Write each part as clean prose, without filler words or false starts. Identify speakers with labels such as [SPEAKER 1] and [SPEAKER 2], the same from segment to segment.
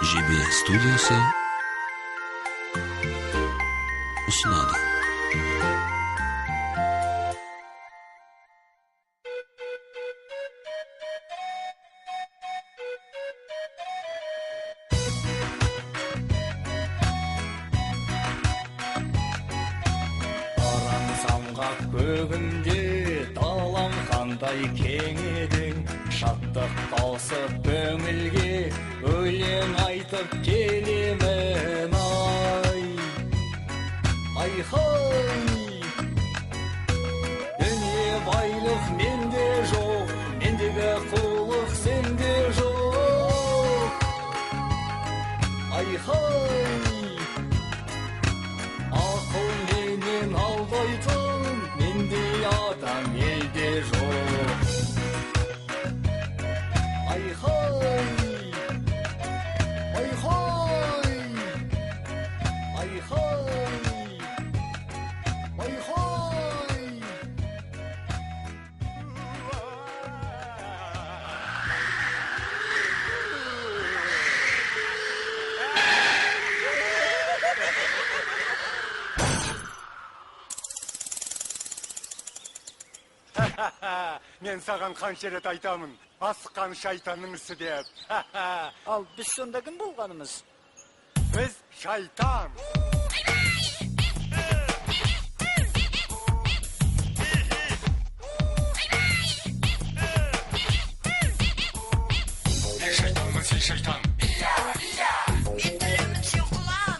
[SPEAKER 1] JB studiyasi sunadi.
[SPEAKER 2] Бүгінде далам қандай кең едің, шаттық тауысып көңілге өлең айтып келемін ай-хай. Дүние байлық менде жоқ, мендегі қулық сенде жоқ ай-хай. Ақыл менен алдайтын мендей адам елде жоқ ай-хай, ай-хай, ай-хай, ай-хай.
[SPEAKER 3] Мен саған қанша рет айтамын, асыққан шайтанның ісі деп.
[SPEAKER 4] Ал біз сонда кім болғанымыз?
[SPEAKER 3] Біз шайтан. Мен шайтанмын, сен шайтан.
[SPEAKER 5] Мен төлемін, сен құлан.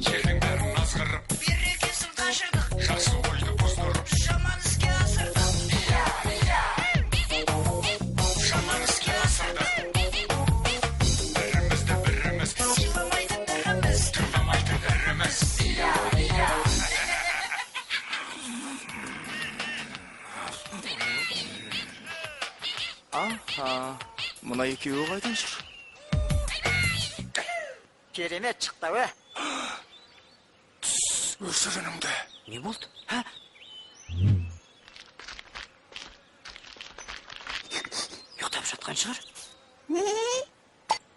[SPEAKER 3] Жердің бәрін азғырып,
[SPEAKER 5] Берекесін қашырдық,
[SPEAKER 3] жақсы ойды бұздырып,
[SPEAKER 5] жаман іске асырдық.
[SPEAKER 3] жаман іске асырдық. Бірімізді біріміз,
[SPEAKER 5] Сыйламайды біріміз.
[SPEAKER 3] тыңдамайды біріміз.
[SPEAKER 4] Аха, мына екеуі қайдан жүр? Керемет шықты,
[SPEAKER 3] Өшір үніңді.
[SPEAKER 4] Не болды? Ұйықтап жатқан шығар?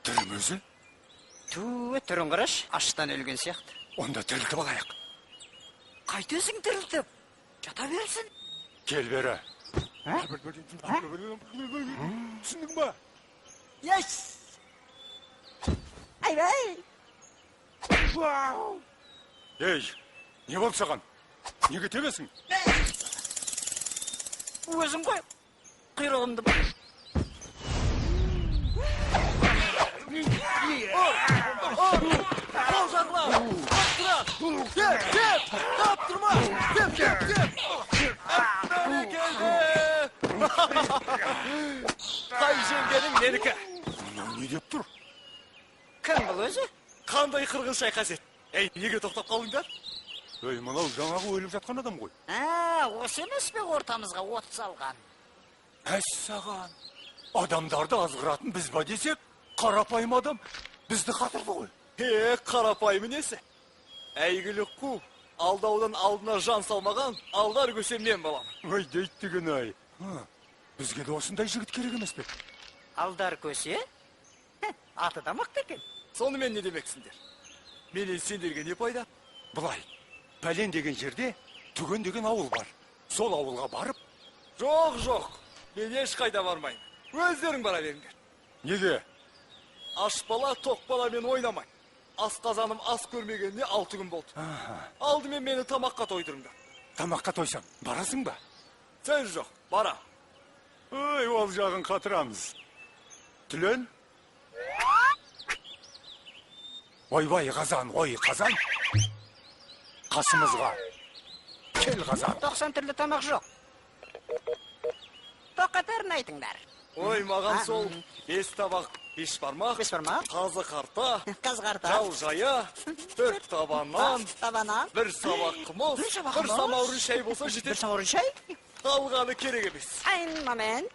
[SPEAKER 3] Түрім өзі,
[SPEAKER 4] Түрін қараш, аштан өлген сияқты.
[SPEAKER 3] онда тірілтіп алайық.
[SPEAKER 4] Қайтесің тірілтіп? Жата берсін.
[SPEAKER 3] Кел бері. Түсіндің ба?
[SPEAKER 4] Yes! Ай-бай!
[SPEAKER 3] Ей, не болды саған? Неге тебесің?
[SPEAKER 4] Өзің қой, құйрығымды. Қол жағыла! Таптыра! Кеп! Таптырма! Кеп! Бәрекелді! Қай жеңгенің менікі?
[SPEAKER 3] Мынау не деп тұр?
[SPEAKER 4] Кім бұл өзі?
[SPEAKER 6] Қандай қырғыз шайқас ет? Ей, неге тоқтап қалдыңдар?
[SPEAKER 3] Ей, мынау жаңағы өліп жатқан адам ғой.
[SPEAKER 4] Осы емес пе ортамызға от салған?
[SPEAKER 3] Саған. Адамдарды азғыратын біз ба десек, қарапайым адам бізді қатырды ғой.
[SPEAKER 6] Қарапайым несі? Әйгілі қу, алдаудан алдына жан салмаған, алдар көсем мен балам.
[SPEAKER 3] Ой, дейт деген ай. Бізге де осындай жігіт керек емес пе?
[SPEAKER 4] Алдар көсе? Аты да мықты екен.
[SPEAKER 6] Сонымен не демексіңдер? Менен сендерге не пайда?
[SPEAKER 3] Бұлай, пәлен деген жерде түген деген ауыл бар. Сол ауылға барып,
[SPEAKER 6] Жоқ, мен ешқайда бармайын. Өздерің бара беріңдер.
[SPEAKER 3] неге?
[SPEAKER 6] Аш бала, тоқ бала мен ойнамайын. Асқазаным ас көрмегеніне 6 күн болды. Алдымен мені тамаққа тойдырыңдар.
[SPEAKER 3] Тамаққа тойсам, барасың ба?
[SPEAKER 6] Сөз жоқ, бара.
[SPEAKER 3] Ой, ол жағын қатырамыз. Түлен? Ойбай қазан, ой қазан. Қасымызға. Кел қазан.
[SPEAKER 4] 90 түрлі тамақ жоқ. Тоқатарын айтыңдар.
[SPEAKER 6] Ой, маған сол 5 табақ, 5 бармақ,
[SPEAKER 4] 5 бармақ,
[SPEAKER 6] қазы қарта,
[SPEAKER 4] қазғарта,
[SPEAKER 6] жал жая, 4 табаннан,
[SPEAKER 4] табанан,
[SPEAKER 6] 1 сабақ қымыз, 1 самаурын шай болса
[SPEAKER 4] 1
[SPEAKER 6] жетеді.
[SPEAKER 4] самаурын шай.
[SPEAKER 6] Қалғаны керек емес.
[SPEAKER 4] Айн момент.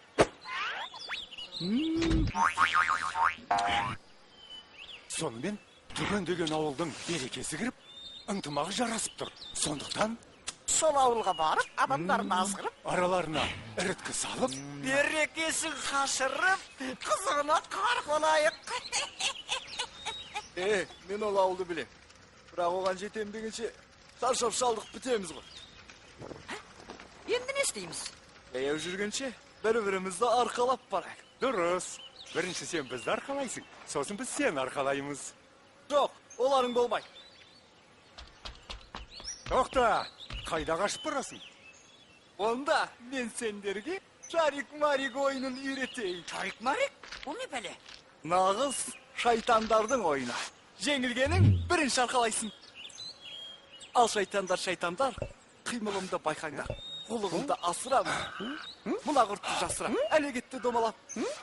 [SPEAKER 3] Сонымен түген деген ауылдың берекесі кіріп, ынтымағы жарасып тұр. Сондықтан
[SPEAKER 4] сол ауылға барып, адамдарды азғырып,
[SPEAKER 3] араларына іріткі салып,
[SPEAKER 4] берекесін қашырып, қызығына қарқ олайық.
[SPEAKER 6] Мен ол ауылды білем. Бірақ оған жетем дегенше шаршап шалдық бітеміз ғой.
[SPEAKER 4] Енді не істейміз?
[SPEAKER 6] Жаяу жүргенше бір-бірімізді арқалап барайық.
[SPEAKER 3] Дұрыс. Бірінші сен бізді арқалайсың, сосын біз сені арқалаймыз.
[SPEAKER 6] Жоқ, оларың болмай.
[SPEAKER 3] Тоқта, қайда қашып барасың?
[SPEAKER 6] Онда мен сендерге Шарик-Марик ойынын үйретейін.
[SPEAKER 4] Шарик-Марик? Ол не бәле?
[SPEAKER 6] Нағыз шайтандардың ойыны. Жеңілгенің бірінші арқалайсың. Ал шайтандар, қимылымды байқаңдар. Құлығымды асырам. Мұна құртты жасырам. Әле кетті домалап.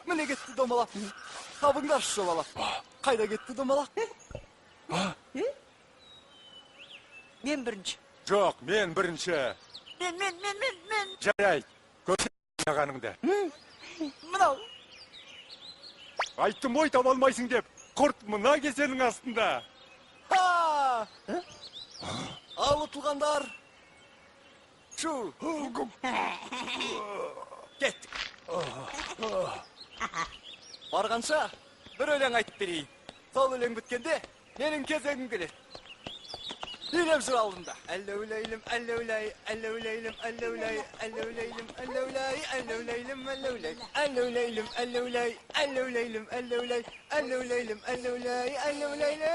[SPEAKER 6] Міне кетті домалап. Қабыңдар шолалап. Қайда кетті домалап?
[SPEAKER 4] Мен бірінші.
[SPEAKER 3] Жоқ, мен бірінші.
[SPEAKER 4] Мен.
[SPEAKER 3] Жарай, көрсет жағаныңды.
[SPEAKER 4] Мынау.
[SPEAKER 3] Айттым ой таба алмайсың деп, құрт мына кесенің астында.
[SPEAKER 6] Ал ұтылғандар. Шу. Кеттік. Барғанша бір өлең айтып берейін. Сол өлең біткенде менің кезегім келеді. Билеп жүр алдымда. Әллеулейлім, әллеулей, әллеулейлім, әллеулей, әллеулейлім, әллеулей, әллеулейлім, әллеулей, әллеулейлім, әллеулей, әллеулейлім, әллеулей, әллеулейлім, әллеулей, әллеулейлім,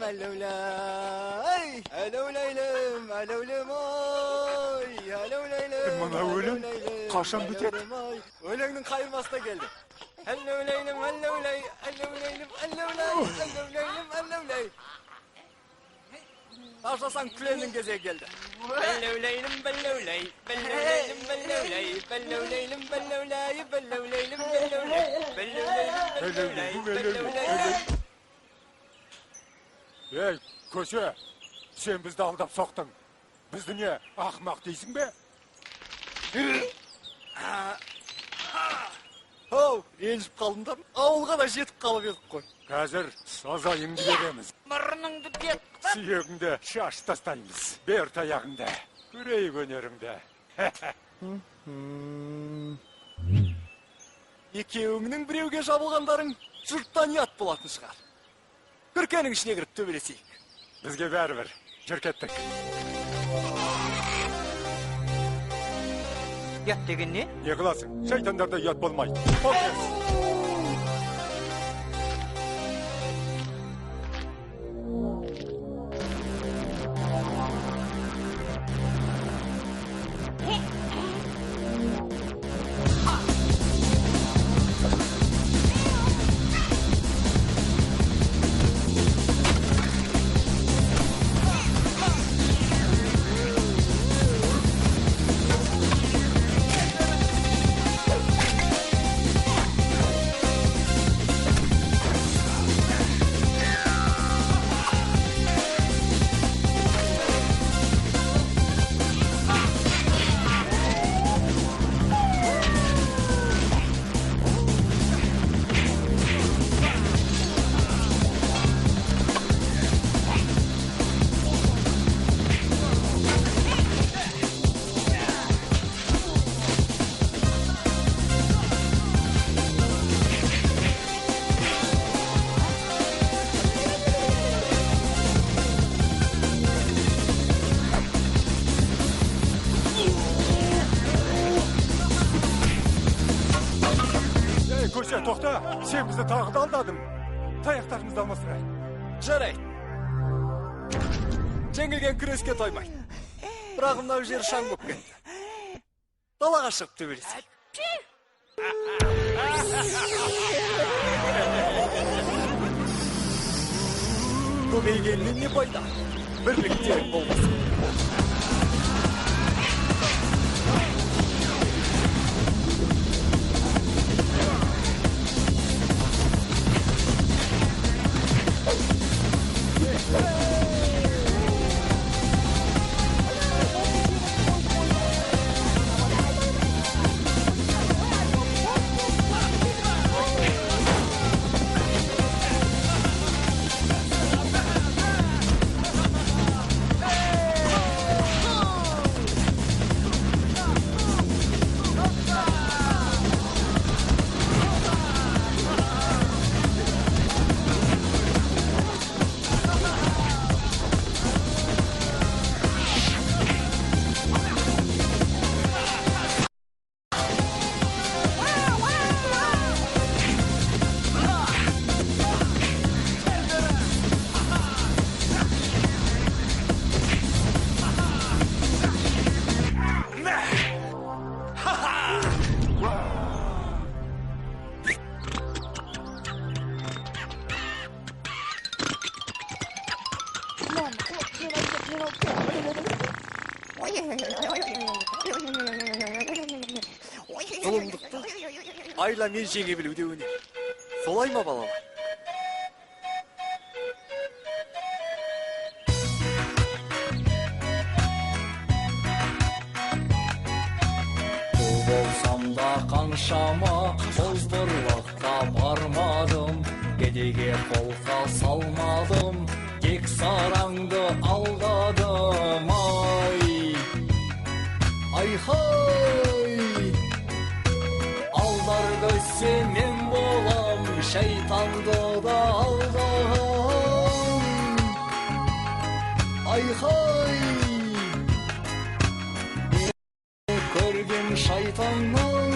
[SPEAKER 6] әллеулей, әллеулейлім, әллеулем ой, әллеулейлім.
[SPEAKER 3] Мына өлең қашан бітеді?
[SPEAKER 6] Өлеңнің қайырмасына келді. Әллеулейлім, әллеулей, әллеулейлім, әллеулей, әллеулейлім, әллеулей. Ашасаң күленің кезегі келді. Бәллеулейлім, бәллеулей, бәллеулейлім, бәллеулей, бәллеулейлім, бәллеулей, бәллеулейлім, бәллеулей, бәллеулейлім, бәллеулей.
[SPEAKER 3] Ей, көше, сен бізді алдап соқтың. Бізді не, ақымақ дейсің бе?
[SPEAKER 6] Оу, ренжіп қалдыңдар. Ауылға да жетіп қалып едік қой.
[SPEAKER 3] Қазір сазайыңды береміз.
[SPEAKER 4] Мұрныңды бет.
[SPEAKER 3] Сүйегіңді шаш тастаймыз. Бер таяғыңды. Көрейік өнеріңді.
[SPEAKER 6] Екеуіңнің біреуге жабылғандарың жұрттан ұят болатын шығар. Күркенің ішіне кіріп төбелесейік.
[SPEAKER 3] Бізге бәрібір. Жүр кеттік.
[SPEAKER 4] Ұят деген не?
[SPEAKER 3] Не қыласың? Шайтандарда ұят болмайды. Окес. Тоқта, сен бізді тағы да алдадың. Таяқтарымызды алмастырайық.
[SPEAKER 6] Жарайды. Жеңілген күреске тоймайды. Бірақ мынау жер шаң болып кетті. Далаға шығып төбелесейік. Көбейгеннен не пайда? Бірлік керек болмасын. Зұлымдықты айла мен жеңе білуде өнер. Солай ма балалар?
[SPEAKER 2] Бұл болсам да қаншама озбырлыққа бармадым, кедеге қолқа салмадым, тек сараңды алдадым. Ай-хай! Алдар көзсе мен болам, шайтанды да алдам. Ай-хай! Көрген шайтанның